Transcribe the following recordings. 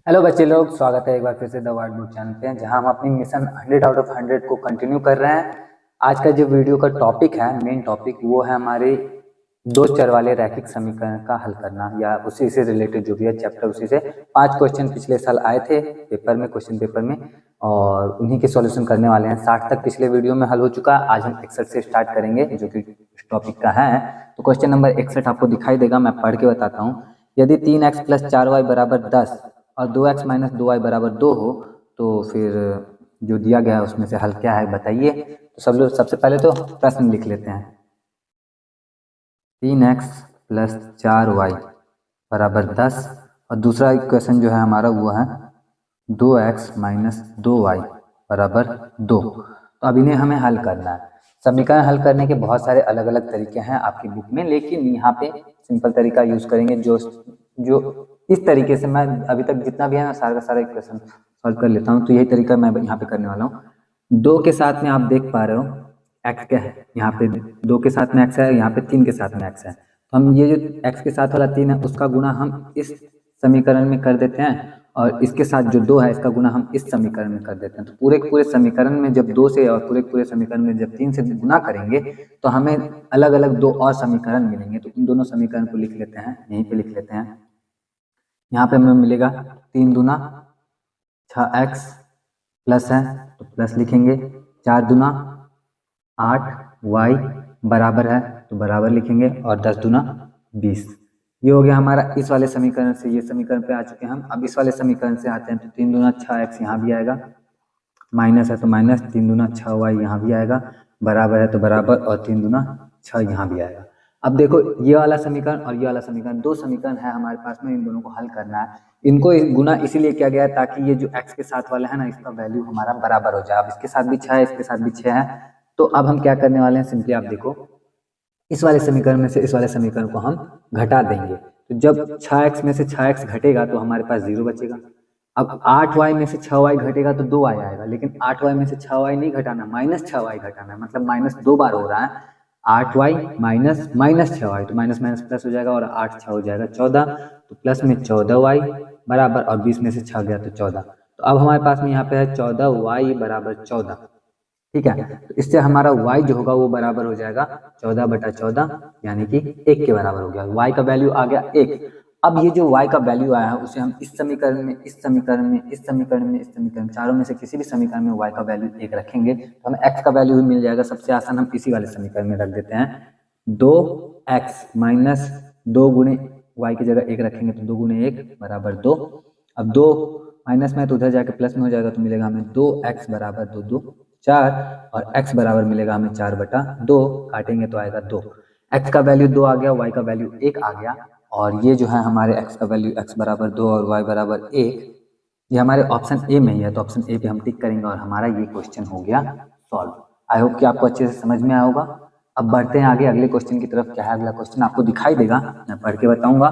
Hello बच्चे लोग, स्वागत है एक बार फिर से द वार्ड बुक चैनल पे, जहां हम अपनी मिशन 100 आउट ऑफ 100 को कंटिन्यू कर रहे हैं। आज का जो वीडियो का टॉपिक है, मेन टॉपिक, वो है हमारे दो चर वाले रैखिक समीकरण का हल करना, या उसी से रिलेटेड जो भी है चैप्टर, उसी से 5 क्वेश्चन पिछले साल आए थे पेपर में, क्वेश्चन पेपर में, और उन्हीं के सॉल्यूशन करने वाले हैं। 60 तक पिछले वीडियो में हल हो चुका है। आज हम 61 से स्टार्ट करेंगे, जो कि टॉपिक का है। तो क्वेश्चन नंबर 61 आपको दिखाई देगा, मैं पढ़ के बताता हूँ। यदि 3x + 4y = 10 और 2x - 2y = 2 हो, तो फिर जो दिया गया है उसमें से हल क्या है बताइए। तो सब लोग सबसे पहले तो प्रश्न लिख लेते हैं। 3x + 4y = 10 और दूसरा इक्वेशन जो है हमारा वो है 2x - 2y = 2। तो अब इन्हें हमें हल करना है। समीकरण हल करने के बहुत सारे अलग अलग तरीके हैं आपकी बुक में, लेकिन यहाँ पे सिंपल तरीका यूज करेंगे। जो इस तरीके से मैं अभी तक जितना भी है ना, सारा का सारा इक्वेशन सॉल्व कर लेता हूँ। तो यही तरीका मैं यहाँ पे करने वाला हूँ। 2 के साथ में आप देख पा रहे हो x क्या है, यहाँ पे 2 के साथ में x है, यहाँ पे 3 के साथ में x है। तो हम ये जो x के साथ वाला 3 है उसका गुणा हम इस समीकरण में कर देते हैं, और इसके साथ जो 2 है इसका गुणा हम इस समीकरण में कर देते हैं। तो पूरे पूरे समीकरण में जब 2 से और पूरे पूरे समीकरण में जब 3 से गुणा करेंगे तो हमें अलग अलग 2 और समीकरण मिलेंगे। तो इन दोनों समीकरण को लिख लेते हैं, यहीं पे लिख लेते हैं। यहाँ पे हमें मिलेगा 3 दूना 6x प्लस है तो प्लस लिखेंगे, 4 दूना 8y बराबर है तो बराबर लिखेंगे, और 10 दूना 20। ये हो गया हमारा इस वाले समीकरण से। ये समीकरण पे आ चुके हैं हम। अब इस वाले समीकरण से आते हैं तो 3 दूना 6x यहाँ भी आएगा, माइनस है तो माइनस, 3 दूना 6y यहाँ भी आएगा, बराबर है तो बराबर, और 3 दूना 6 यहाँ भी आएगा। अब देखो, ये वाला समीकरण और ये वाला समीकरण, दो समीकरण है हमारे पास में, इन दोनों को हल करना है। इनको गुना इसीलिए किया गया है ताकि ये जो x के साथ वाला है ना, इसका वैल्यू हमारा बराबर हो जाए। अब इसके साथ भी 6 है, इसके साथ भी 6 है। तो अब हम क्या करने वाले हैं, सिंपली आप देखो, इस वाले समीकरण में से इस वाले समीकरण को हम घटा देंगे। तो जब 6x में से 6x घटेगा तो हमारे पास 0 बचेगा। अब 8y में से 6y घटेगा तो 2y आएगा, लेकिन 8y में से 6y नहीं घटाना, -6y घटाना है, मतलब माइनस 2 बार हो रहा है। 8y माइनस -6y, तो माइनस माइनस प्लस हो जाएगा, और 8 6 हो जाएगा 14, तो प्लस में 14y बराबर, और 20 में से 6 गया तो 14। तो अब हमारे पास में यहाँ पे है 14y = 14। ठीक है, तो इससे हमारा y जो होगा वो बराबर हो जाएगा 14/14, यानी कि 1 के बराबर हो गया। y का वैल्यू आ गया 1। अब ये जो y का वैल्यू आया है उसे हम इस समीकरण में, इस समीकरण में, इस समीकरण में, इस समीकरण, चारों में से किसी भी समीकरण में y का वैल्यू 1 रखेंगे तो हमें x का वैल्यू भी मिल जाएगा। सबसे आसान हम इसी वाले समीकरण में रख देते हैं। 2x - 2 गुणे y की जगह 1 रखेंगे तो 2 गुणे 1 = 2। अब 2 माइनस में तो उधर जाके प्लस में हो जाएगा, तो मिलेगा हमें 2x = 2 2 4, और x बराबर मिलेगा हमें 4/2। काटेंगे तो आएगा 2। x का वैल्यू 2 आ गया, y का वैल्यू 1 आ गया, और ये जो है हमारे x का वैल्यू x = 2 और y = 1, ये हमारे ऑप्शन ए में ही है। तो ऑप्शन ए पे हम टिक करेंगे और हमारा ये क्वेश्चन हो गया सॉल्व। आई होप कि आपको अच्छे से समझ में आया होगा। अब बढ़ते हैं आगे अगले क्वेश्चन की तरफ। क्या है अगला क्वेश्चन आपको दिखाई देगा, मैं पढ़ के बताऊंगा।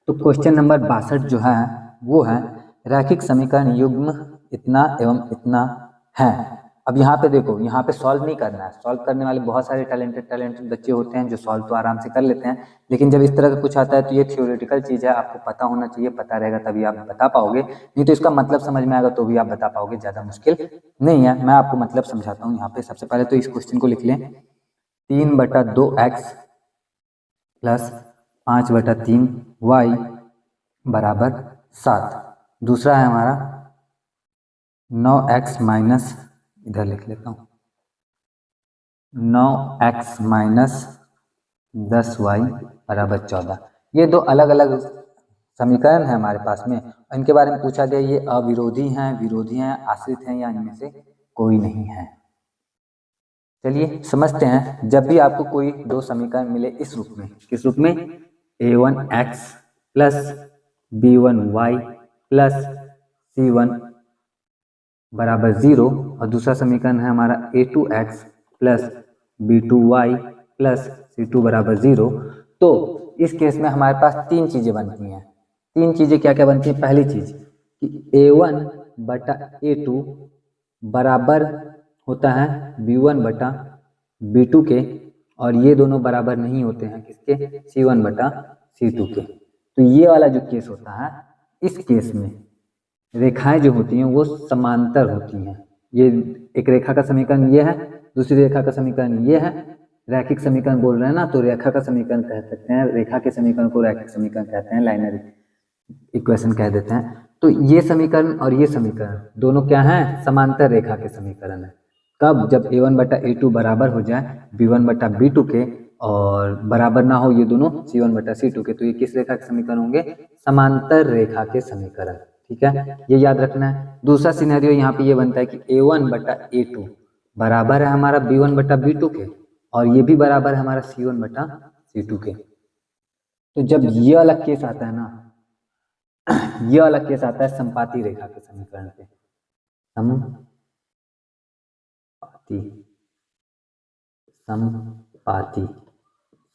तो क्वेश्चन नंबर 62 जो है वो है रैखिक समीकरण युग्म इतना एवं इतना है। अब यहाँ पे देखो, यहाँ पे सॉल्व नहीं करना है। सॉल्व करने वाले बहुत सारे टैलेंटेड बच्चे होते हैं जो सॉल्व तो आराम से कर लेते हैं, लेकिन जब इस तरह का कुछ आता है तो ये थियोरेटिकल चीज़ है, आपको पता होना चाहिए। पता रहेगा तभी आप बता पाओगे, नहीं तो इसका मतलब समझ में आएगा तो भी आप बता पाओगे। ज़्यादा मुश्किल नहीं है, मैं आपको मतलब समझाता हूँ। यहाँ पे सबसे पहले तो इस क्वेश्चन को लिख लें। 3/2x + 5/3y = 7। दूसरा है हमारा 9x माइनस, इधर लिख लेता हूँ, 9x - 10y = 14। ये दो अलग अलग समीकरण है हमारे पास में। इनके बारे में पूछा गया, ये अविरोधी हैं, विरोधी हैं, आश्रित हैं, या इनमें से कोई नहीं है। चलिए समझते हैं। जब भी आपको कोई दो समीकरण मिले इस रूप में, किस रूप में, a1x + b1y + c1 = 0, और दूसरा समीकरण है हमारा a2x + b2y + c2 = 0। तो इस केस में हमारे पास तीन चीज़ें बनती हैं। तीन चीज़ें क्या क्या बनती हैं? पहली चीज़ कि a1/a2 बराबर होता है b1/b2 के, और ये दोनों बराबर नहीं होते हैं किसके, c1/c2 के। तो ये वाला जो केस होता है इस केस में रेखाएं जो होती हैं वो समांतर होती हैं। ये एक रेखा का समीकरण ये है, दूसरी रेखा का समीकरण ये है। रैखिक समीकरण बोल रहे हैं ना, तो रेखा का समीकरण कह सकते हैं, रेखा के समीकरण को रैखिक समीकरण कहते हैं, लाइनर इक्वेशन कह देते हैं। तो ये समीकरण और ये समीकरण दोनों क्या हैं, समांतर रेखा के समीकरण है। कब, जब a1 बटा a2 बराबर हो जाए b1 बटा b2 के, और बराबर ना हो ये दोनों c1 बटा c2 के, तो ये किस रेखा के समीकरण होंगे, समांतर रेखा के समीकरण। ठीक है, ये याद रखना है। दूसरा सिनेरियो यहाँ पे ये बनता है कि a1 बटा a2 बराबर है हमारा b1 बटा b2 के, और ये भी बराबर है हमारा c1 बटा c2 के। तो जब ये अलग केस आता है ना, ये अलग केस आता है संपाती रेखा के समीकरण पे,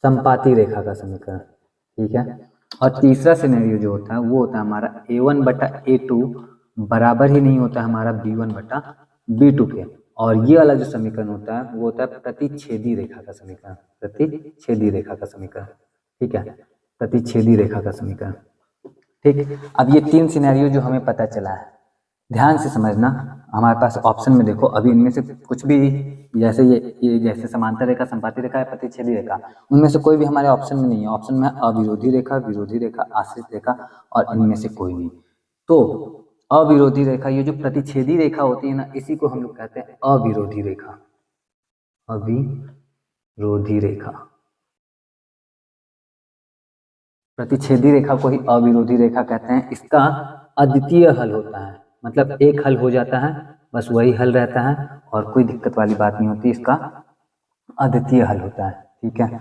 संपाती रेखा का समीकरण। ठीक है, और तीसरा सिनेरियो जो होता है वो होता है हमारा a1 बटा a2 बराबर ही नहीं होता हमारा b1 बटा b2 के, और ये वाला जो समीकरण होता है वो होता है प्रतिच्छेदी रेखा का समीकरण, प्रतिच्छेदी रेखा का समीकरण। ठीक है, प्रतिच्छेदी रेखा का समीकरण। ठीक, अब ये तीन सिनेरियो जो हमें पता चला है, ध्यान से समझना। हमारे पास ऑप्शन में देखो, अभी इनमें से कुछ भी, जैसे ये जैसे समांतर रेखा, संपाती रेखा या प्रतिच्छेदी रेखा, उनमें से कोई भी हमारे ऑप्शन में नहीं है। ऑप्शन में अविरोधी रेखा, विरोधी रेखा, आश्रित रेखा, और इनमें से कोई नहीं। तो अविरोधी रेखा, ये जो प्रतिच्छेदी रेखा होती है ना, इसी को हम लोग कहते हैं अविरोधी रेखा, अविरोधी रेखा। प्रतिच्छेदी रेखा को ही अविरोधी रेखा कहते हैं। इसका अद्वितीय हल होता है, मतलब एक हल हो जाता है, बस वही हल रहता है और कोई दिक्कत वाली बात नहीं होती, इसका अद्वितीय हल होता है। ठीक है,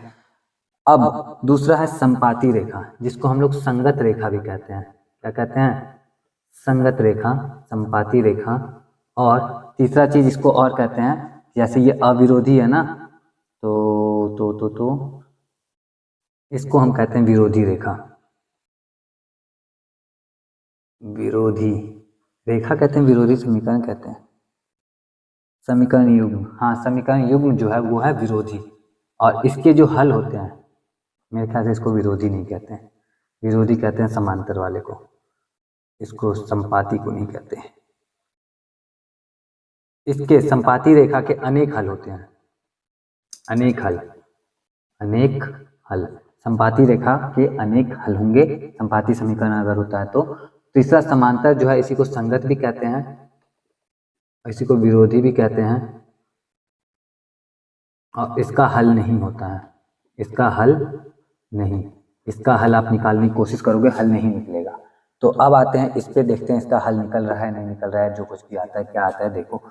अब दूसरा है संपाती रेखा, जिसको हम लोग संगत रेखा भी कहते हैं। क्या कहते हैं, संगत रेखा, संपाती रेखा। और तीसरा चीज इसको और कहते हैं, जैसे ये अविरोधी है ना, तो इसको हम कहते हैं विरोधी रेखा, विरोधी रेखा कहते हैं, विरोधी समीकरण कहते हैं, समीकरण युग्म। हाँ, समीकरण युग्म जो है वो है विरोधी, और इसके जो हल होते हैं मेरे ख्याल से इसको विरोधी नहीं कहते हैं, विरोधी कहते हैं समांतर वाले को, इसको संपाती को नहीं कहते हैं। इसके संपाती रेखा के अनेक हल होते हैं, अनेक हल, अनेक हल। संपाती रेखा के अनेक हल होंगे, संपाती समीकरण अगर होता है तो। तीसरा समांतर जो है, इसी को संगत भी कहते हैं, इसी को विरोधी भी कहते हैं, और इसका हल नहीं होता है, इसका हल नहीं, इसका हल आप निकालने की कोशिश करोगे, हल नहीं निकलेगा। तो अब आते हैं इस पे, देखते हैं इसका हल निकल रहा है नहीं निकल रहा है, जो कुछ भी आता है क्या आता है देखो।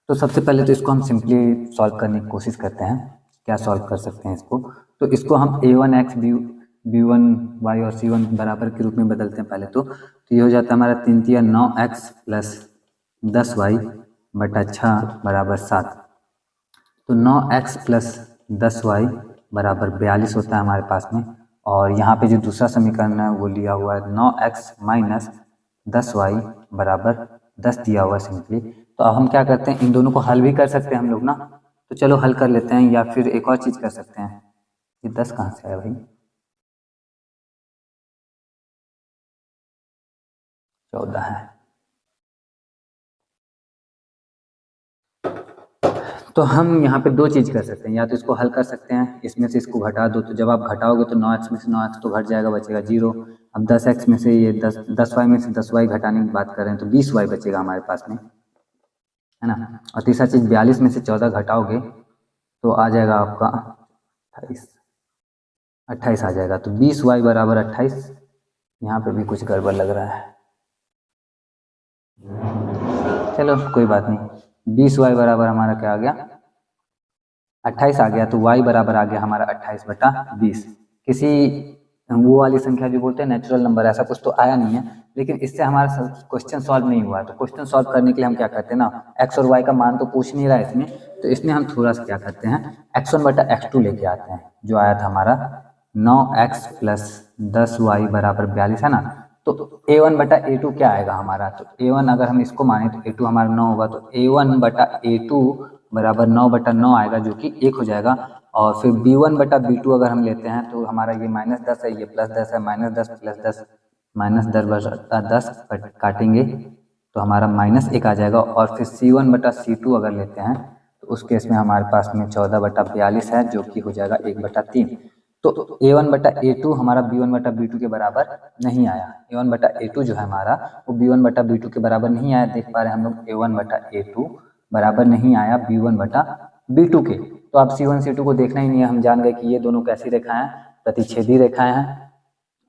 तो सबसे पहले तो इसको हम सिंपली सॉल्व करने की कोशिश करते हैं, क्या सॉल्व कर सकते हैं इसको। तो इसको हम a1x b1y और c1 बराबर के रूप में बदलते हैं पहले तो ये हो जाता है हमारा 3 तिया 9x प्लस 10y बटा 6 बराबर 7। तो 9x प्लस 10y बराबर 42 होता है हमारे पास में। और यहाँ पे जो दूसरा समीकरण है वो लिया हुआ है 9x माइनस 10y बराबर 10 दिया हुआ है सिंपली। तो अब हम क्या करते हैं, इन दोनों को हल भी कर सकते हैं हम लोग ना, तो चलो हल कर लेते हैं, या फिर एक और चीज़ कर सकते हैं। ये 10 कहाँ से आया भाई, 14 है। तो हम यहाँ पे दो चीज़ कर सकते हैं, या तो इसको हल कर सकते हैं, इसमें से इसको घटा दो, तो जब आप घटाओगे तो 9x में से 9x तो घट जाएगा, बचेगा 0। अब 10x में से ये 10y में से 10y घटाने की बात कर रहे हैं तो 20y बचेगा हमारे पास में, है ना। और तीसरा चीज़ 42 में से 14 घटाओगे तो आ जाएगा आपका 28 आ जाएगा। तो 20y बराबर 28। यहाँ पे भी कुछ गड़बड़ लग रहा है, चलो कोई बात नहीं। 20y बराबर हमारा क्या आ गया, 28 आ गया। तो y बराबर आ गया हमारा 28 बटा 20। किसी वो वाली संख्या जो बोलते हैं नेचुरल नंबर, ऐसा कुछ तो आया नहीं है, लेकिन इससे हमारा क्वेश्चन सॉल्व नहीं हुआ है। तो क्वेश्चन सॉल्व करने के लिए हम क्या करते हैं ना, x और y का मान तो पूछ नहीं रहा है इसमें, तो इसमें हम थोड़ा सा क्या करते हैं, x1 बटा x2 लेके आते हैं, जो आया था हमारा 9x प्लस 10y बराबर 42 है ना। तो a1 बटा a2 क्या आएगा हमारा, तो a1 अगर हम इसको माने तो a2 हमारा 9 होगा, तो a1 बटा a2 बराबर 9 बटा 9 आएगा, जो कि 1 हो जाएगा। और फिर b1 बटा b2 अगर हम लेते हैं तो हमारा ये -10 है, ये +10 है, -10 + 10 -10 काटेंगे तो हमारा -1 आ जाएगा। और फिर C1/C2 अगर लेते हैं तो उस केस में हमारे पास में 14/42 है, जो कि हो जाएगा 1/3। तो A1/A2 हमारा B1/B2 के बराबर नहीं आया। A1/A2 जो है हमारा वो B1/B2 के बराबर नहीं आया। देख पा रहे हैं हम लोग A1/A2 बराबर नहीं आया B1/B2 के। तो अब C1 C2 को देखना ही नहीं है, हम जान गए कि ये दोनों कैसी रेखाएं हैं, प्रतिच्छेदी रेखाएं हैं,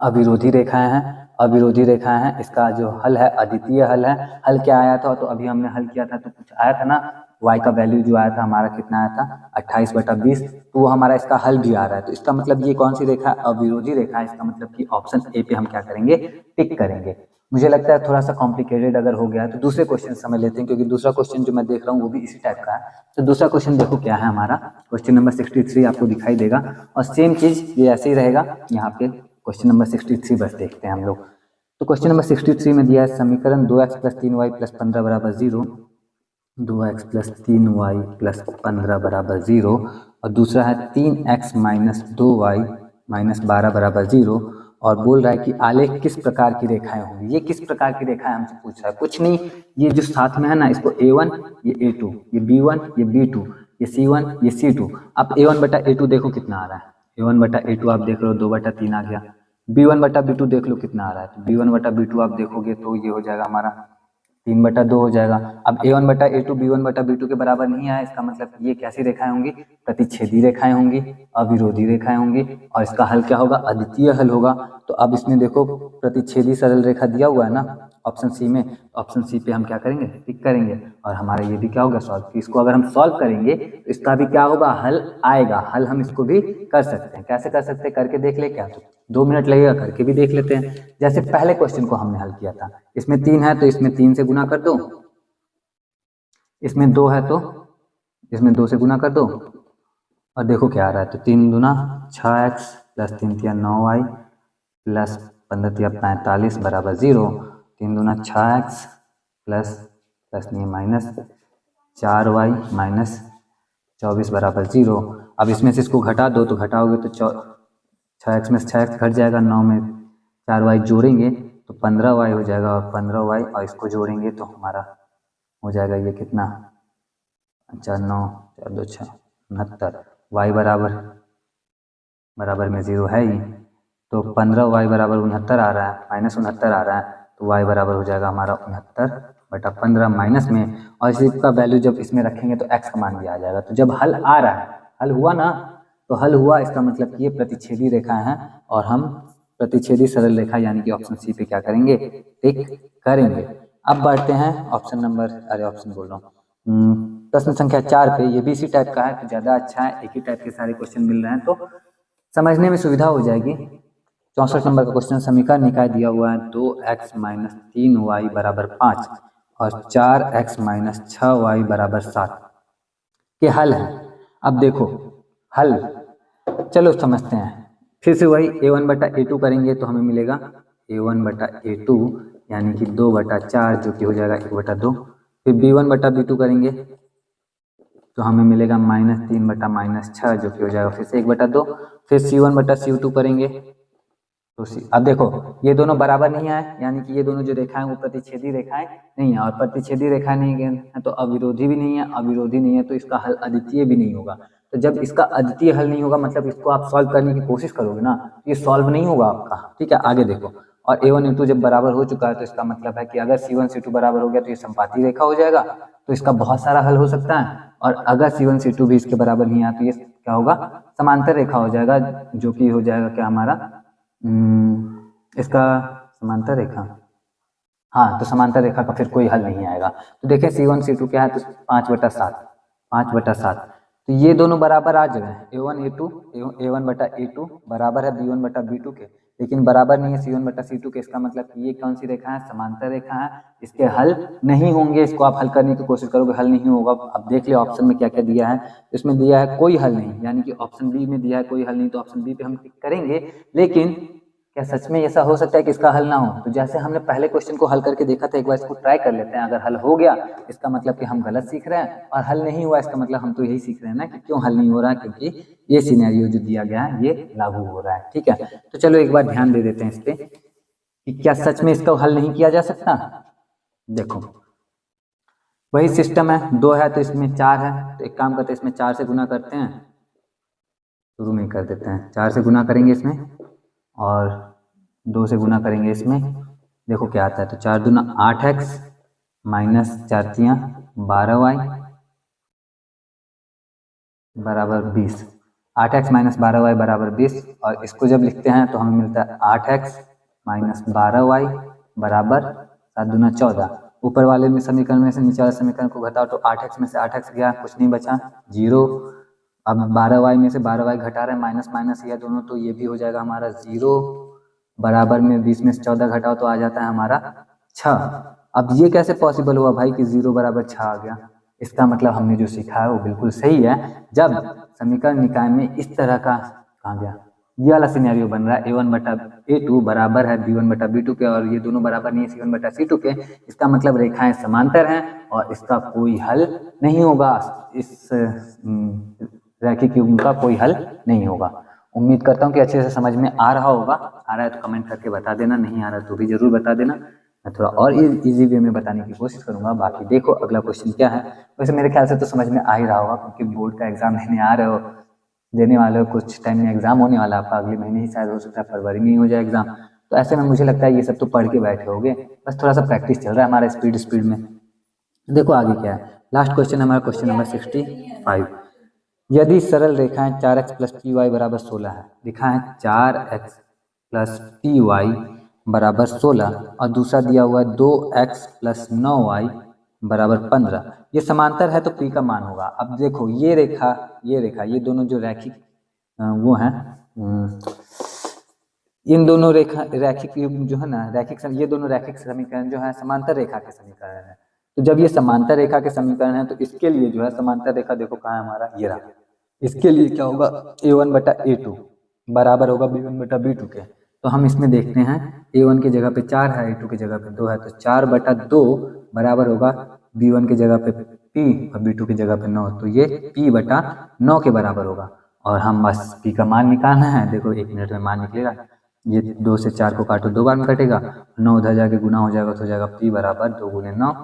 अविरोधी रेखाएं हैं, अविरोधी रेखाएं हैं। इसका जो हल है अद्वितीय हल है। हल क्या आया था, तो अभी हमने हल किया था तो कुछ आया था ना, y का वैल्यू जो आया था हमारा कितना आया था 28/20। तो वो हमारा इसका हल भी आ रहा है। तो इसका मतलब ये कौन सी रेखा, अविरोधी रेखा है। इसका मतलब कि ऑप्शन ए पे हम क्या करेंगे, टिक करेंगे। मुझे लगता है थोड़ा सा कॉम्प्लिकेटेड अगर हो गया है तो दूसरे क्वेश्चन समझ लेते हैं, क्योंकि दूसरा क्वेश्चन जो मैं देख रहा हूँ वो भी इसी टाइप का है। तो दूसरा क्वेश्चन देखो क्या है हमारा, क्वेश्चन नंबर 63 आपको दिखाई देगा और सेम चीज ये ऐसे ही रहेगा। यहाँ पे क्वेश्चन नंबर 63 बस देखते हैं हम लोग। तो क्वेश्चन नंबर 63 में दिया है समीकरण 2x + 3y + 15 = 0, 2x + 3y + 15 = 0, और दूसरा है 3x - 2y - 12 = 0। और बोल रहा है कि आलेख किस प्रकार की रेखाएं होंगी। ये किस प्रकार की रेखाएं हमसे पूछ रहा है, कुछ नहीं, ये जो साथ में है ना, इसको A1 ये A2, ये B1 ये B2, ये C1 ये C2। अब A1/A2 देखो कितना आ रहा है, A1/A2 आप देख लो 2/3 आ गया। B1/B2 देख लो कितना आ रहा है, तो B1/B2 आप देखोगे तो ये हो जाएगा हमारा 3/2 हो जाएगा। अब A1/A2 B1/B2 के बराबर नहीं आया, इसका मतलब ये कैसी रेखाएं होंगी, प्रतिच्छेदी रेखाएं होंगी, अविरोधी रेखाएं होंगी। और इसका हल क्या होगा, अद्वितीय हल होगा। तो अब इसमें देखो प्रतिच्छेदी सरल रेखा दिया हुआ है ना ऑप्शन सी में, ऑप्शन सी पे हम क्या करेंगे, टिक करेंगे। और हमारा ये भी क्या होगा, सॉल्व। इसको अगर हम सॉल्व करेंगे तो इसका भी क्या होगा, हल आएगा। हल हम इसको भी कर सकते हैं। कैसे कर सकते हैं, करके देख ले क्या, तो 2 मिनट लगेगा, करके भी देख लेते हैं। जैसे पहले क्वेश्चन को हमने हल किया था, इसमें 3 है तो इसमें 3 से गुना कर दो, इसमें 2 है तो इसमें 2 से गुना कर दो, और देखो क्या आ रहा है। तो 3 दूना 6x + 3 तिया 9y + 15 तिया 45 = 0। 3 दूना 6x प्लस नहीं -4y - 24 = 0। अब इसमें से इसको घटा दो, तो घटाओगे तो 6x में से 6x घट जाएगा, 9 में 4y जोड़ेंगे तो 15y हो जाएगा, और 15y और इसको जोड़ेंगे तो हमारा हो जाएगा ये कितना, 4 9 4 2 6 69। y बराबर में 0 है ही, तो 15y = 69 आ रहा है, -69 आ रहा है। तो y बराबर हो जाएगा हमारा 69/15 माइनस में, और इसी का वैल्यू जब इसमें रखेंगे तो x का मान भी आ जाएगा। तो जब हल आ रहा है, हल हुआ ना, तो हल हुआ, इसका मतलब कि ये प्रतिच्छेदी रेखाएं हैं, और हम प्रतिच्छेदी सरल रेखा यानी कि ऑप्शन सी पे क्या करेंगे, टिक करेंगे। अब बढ़ते हैं ऑप्शन नंबर, ऑप्शन बोल रहा हूँ, प्रश्न संख्या 4 पे। ये भी इसी टाइप का है, तो ज़्यादा अच्छा है, एक ही टाइप के सारे क्वेश्चन मिल रहे हैं तो समझने में सुविधा हो जाएगी। 64 नंबर का क्वेश्चन, समीकरण निकाय दिया हुआ है 2x - 3y = 5 और 4x - 6y = 7 के हल है। अब देखो हल, चलो समझते हैं। फिर से वही A1/A2 करेंगे तो हमें मिलेगा A1/A2 यानी कि 2/4, जो कि हो जाएगा 1/2। फिर B1/B2 करेंगे तो हमें मिलेगा -3/-6, जो कि हो जाएगा फिर से 1/2। फिर C1/C2 करेंगे तो अब देखो ये दोनों बराबर नहीं आए, यानी कि ये दोनों जो रेखाएं वो प्रतिच्छेदी रेखाएं नहीं है, और प्रतिच्छेदी रेखाएं नहीं है तो अविरोधी भी नहीं है, अविरोधी नहीं है तो इसका हल अद्वितीय भी नहीं होगा। तो जब इसका अद्वितीय हल नहीं होगा, मतलब इसको आप सॉल्व करने की कोशिश करोगे ना, ये सॉल्व नहीं होगा आपका। ठीक है, आगे देखो। और A1 A2 जब बराबर हो चुका है तो इसका मतलब है कि अगर C1 C2 बराबर हो गया तो ये संपाती रेखा हो जाएगा, तो इसका बहुत सारा हल हो सकता है। और अगर C1 C2 भी इसके बराबर नहीं आया तो ये क्या होगा, समांतर रेखा हो जाएगा, जो कि हो जाएगा क्या हमारा, इसका समांतर रेखा, हाँ, तो समांतर रेखा का फिर कोई हल नहीं आएगा। तो देखें C1 C2 क्या है, तो 5/7 तो ये दोनों बराबर आ जाए। A1/A2 बराबर है B1/B2 के, लेकिन बराबर नहीं है C1/C2 के। इसका मतलब कि ये कौन सी रेखा है, समांतर रेखा है, इसके हल नहीं होंगे। इसको आप हल करने की कोशिश करोगे, हल नहीं होगा। अब देख लिया ऑप्शन में क्या क्या दिया है, इसमें दिया है कोई हल नहीं, यानी कि ऑप्शन बी में दिया है कोई हल नहीं, तो ऑप्शन बी पे हम टिक करेंगे। लेकिन क्या सच में ऐसा हो सकता है कि इसका हल ना हो? तो जैसे हमने पहले क्वेश्चन को हल करके देखा था, एक बार इसको ट्राई कर लेते हैं। अगर हल हो गया इसका मतलब कि हम गलत सीख रहे हैं, और हल नहीं हुआ इसका मतलब हम तो यही सीख रहे हैं ना कि क्यों हल नहीं हो रहा है, क्योंकि ये सिनेरियो जो दिया गया है ये लागू हो रहा है। ठीक है, तो चलो एक बार ध्यान दे देते हैं इस पे कि क्या सच में इसका हल नहीं किया जा सकता। देखो वही सिस्टम है, 2 है तो इसमें 4 है, तो एक काम करते हैं इसमें 4 से गुना करते हैं, शुरू में कर देते हैं 4 से गुना करेंगे इसमें और 2 से गुना करेंगे इसमें। देखो क्या आता है, तो 4 दूना 8x माइनस 4 तियाँ 12y बराबर 20। 8x माइनस 12y बराबर 20 और इसको जब लिखते हैं तो हमें मिलता है 8x माइनस 12y बराबर 7 दूना 14। ऊपर वाले में समीकरण में से नीचे वाले समीकरण को घटाओ तो 8x में से 8x गया, कुछ नहीं बचा, 0। अब 12y में से 12y घटा रहे हैं, माइनस माइनस यह दोनों, तो ये भी हो जाएगा हमारा 0 बराबर में 20 में से 14 घटाओ तो आ जाता है हमारा 6। अब ये कैसे पॉसिबल हुआ भाई कि 0 बराबर 6 आ गया। इसका मतलब हमने जो सीखा है वो बिल्कुल सही है। जब समीकरण निकाय में इस तरह का कहा गया, ये वाला सिनेरियो बन रहा है a1 बटा a2 बराबर है b1 बटा b2 के और ये दोनों बराबर नहीं है c1 बटा c2 के, इसका मतलब रेखाएं समांतर हैं और इसका कोई हल नहीं होगा, इस रैखिक युग्म का कोई हल नहीं होगा। उम्मीद करता हूँ कि अच्छे से समझ में आ रहा होगा। आ रहा है तो कमेंट करके बता देना, नहीं आ रहा तो भी जरूर बता देना, मैं थोड़ा और इजी वे में बताने की कोशिश करूंगा। बाकी देखो अगला क्वेश्चन क्या है। वैसे मेरे ख्याल से तो समझ में आ ही रहा होगा क्योंकि बोर्ड का एग्जाम देने आ रहे हो, देने वाले हो, कुछ टाइम में एग्जाम होने वाला है आपका, अगले महीने ही शायद हो सकता है फरवरी में ही हो जाए एग्जाम। तो ऐसे में मुझे लगता है ये सब तो पढ़ के बैठे होगे, बस थोड़ा सा प्रैक्टिस चल रहा है हमारा स्पीड में। देखो आगे क्या है, लास्ट क्वेश्चन हमारा क्वेश्चन नंबर 65। यदि सरल रेखाएं 4x प्लस पी वाई बराबर 16 है, लिखा है 4x प्लस पी वाई बराबर 16 और दूसरा दिया हुआ है 2x प्लस 9y बराबर 15, ये समांतर है तो p का मान होगा। अब देखो ये रेखा ये दोनों जो रैखिक वो हैं, इन दोनों रैखिक जो है ना ये दोनों रैखिक समीकरण जो है समांतर रेखा के समीकरण है। तो जब ये समांतर रेखा के समीकरण है तो इसके लिए जो है समांतर रेखा देखो कहाँ है हमारा, ये रहा। इसके लिए क्या होगा, a1 बटा a2 बराबर होगा b1 बटा b2 के। तो हम इसमें देखते हैं a1 की जगह पे 4 है, a2 की जगह पे 2 है, तो 4 बटा 2 बराबर होगा b1 की जगह पे p और b2 की जगह पे 9, तो ये p बटा 9 के बराबर होगा। और हम बस p का मान निकालना है। देखो 1 मिनट में मान निकलेगा, ये 2 से 4 को काटो 2 बार में कटेगा, 9 उधर जाके गुना हो जाएगा तो हो जाएगा p बराबर 2 गुने 9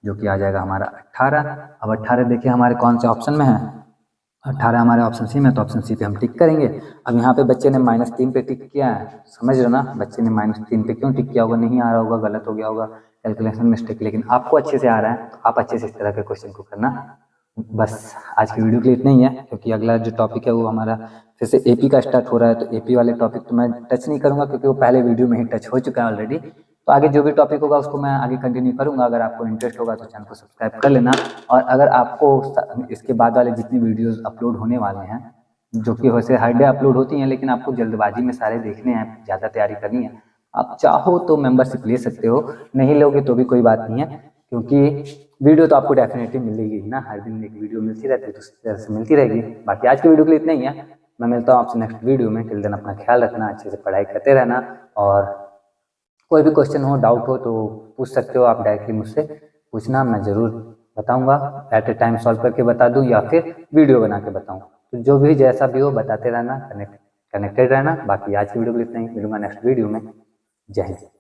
जो कि आ जाएगा हमारा 18। अब 18 देखिए हमारे कौन से ऑप्शन में है, 18 हमारे ऑप्शन सी में, तो ऑप्शन सी पे हम टिक करेंगे। अब यहाँ पे बच्चे ने -3 पे टिक किया है, समझ रहे हो ना, बच्चे ने -3 पे क्यों टिक किया होगा, नहीं आ रहा होगा, गलत हो गया होगा, कैलकुलेशन मिस्टेक, लेकिन आपको अच्छे से आ रहा है तो आप अच्छे से इस तरह के क्वेश्चन को करना। बस आज की वीडियो के लिए इतना ही है, क्योंकि अगला जो टॉपिक है वो हमारा फिर से एपी का स्टार्ट हो रहा है, तो एपी वाले टॉपिक तो मैं टच नहीं करूँगा क्योंकि वो पहले वीडियो में ही टच हो चुका है ऑलरेडी। तो आगे जो भी टॉपिक होगा उसको मैं आगे कंटिन्यू करूँगा। अगर आपको इंटरेस्ट होगा तो चैनल को सब्सक्राइब कर लेना, और अगर आपको इसके बाद वाले जितनी वीडियोज़ अपलोड होने वाले हैं, जो कि वैसे हर डे अपलोड होती हैं लेकिन आपको जल्दबाजी में सारे देखने हैं, ज़्यादा तैयारी करनी है, आप चाहो तो मेंबरशिप ले सकते हो, नहीं लोगे तो भी कोई बात नहीं है, क्योंकि वीडियो तो आपको डेफिनेटली मिलेगी ही ना, हर दिन एक वीडियो मिलती रहती है तो उस तरह से मिलती रहेगी। बाकी आज की वीडियो के लिए इतना ही है, मैं मिलता हूँ आपसे नेक्स्ट वीडियो में। टिल देन अपना ख्याल रखना, अच्छे से पढ़ाई करते रहना, और कोई भी क्वेश्चन हो, डाउट हो तो पूछ सकते हो आप डायरेक्टली मुझसे पूछना, मैं ज़रूर बताऊंगा, एट ए टाइम सॉल्व करके बता दूं या फिर वीडियो बना के बताऊं, तो जो भी जैसा भी हो बताते रहना, कनेक्टेड रहना। बाकी आज की वीडियो के लिए इतना ही, मिलूंगा नेक्स्ट वीडियो में। जय हिंद।